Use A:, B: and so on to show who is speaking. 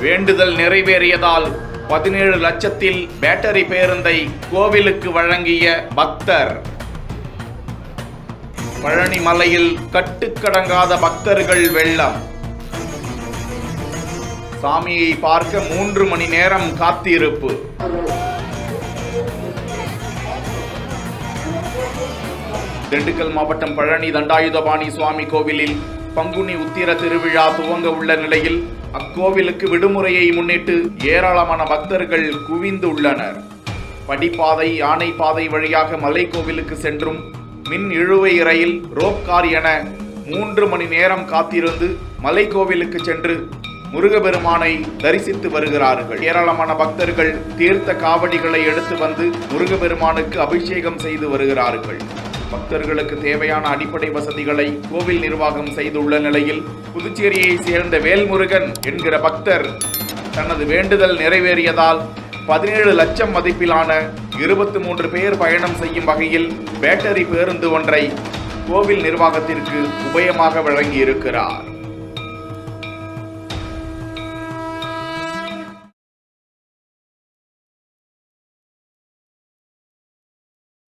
A: வேண்டுதல் நிறைவேறியதால் 17 லட்சத்தில் பேட்டரி பேருந்தை கோவிலுக்கு வழங்கிய பக்தர். பழனி மலையில் கட்டுக்கடங்காத பக்தர்கள் வெள்ளம். சாமியை பார்க்க 3 மணி நேரம் காத்திருப்பு. திண்டுக்கல் மாவட்டம் பழனி தண்டாயுதபாணி சுவாமி கோவிலில் பங்குனி உத்திர திருவிழா துவங்க உள்ள நிலையில் அக்கோவிலுக்கு விடுமுறையை முன்னிட்டு ஏராளமான பக்தர்கள் குவிந்து உள்ளனர். படிப்பாதை, யானை பாதை வழியாக மலை கோவிலுக்கு சென்றும் மின் இழுவை ரயில், ரோப் கார் என 3 மணி நேரம் காத்திருந்து மலை கோவிலுக்கு சென்று முருகபெருமானை தரிசித்து வருகிறார்கள். ஏராளமான பக்தர்கள் தீர்த்த காவடிகளை எடுத்து வந்து முருகபெருமானுக்கு அபிஷேகம் செய்து வருகிறார்கள். பக்தர்களுக்கு தேவையான அடிப்படை வசதிகளை கோவில் நிர்வாகம் செய்துள்ள நிலையில் புதுச்சேரியை சேர்ந்த வேல்முருகன் என்கிற பக்தர் தனது வேண்டுதல் நிறைவேறியதால் 17 லட்சம் மதிப்பிலான 23 பேர் பயணம் செய்யும் வகையில் பேட்டரி பேருந்து ஒன்றை கோவில் நிர்வாகத்திற்கு உபயமாக வழங்கியிருக்கிறார்.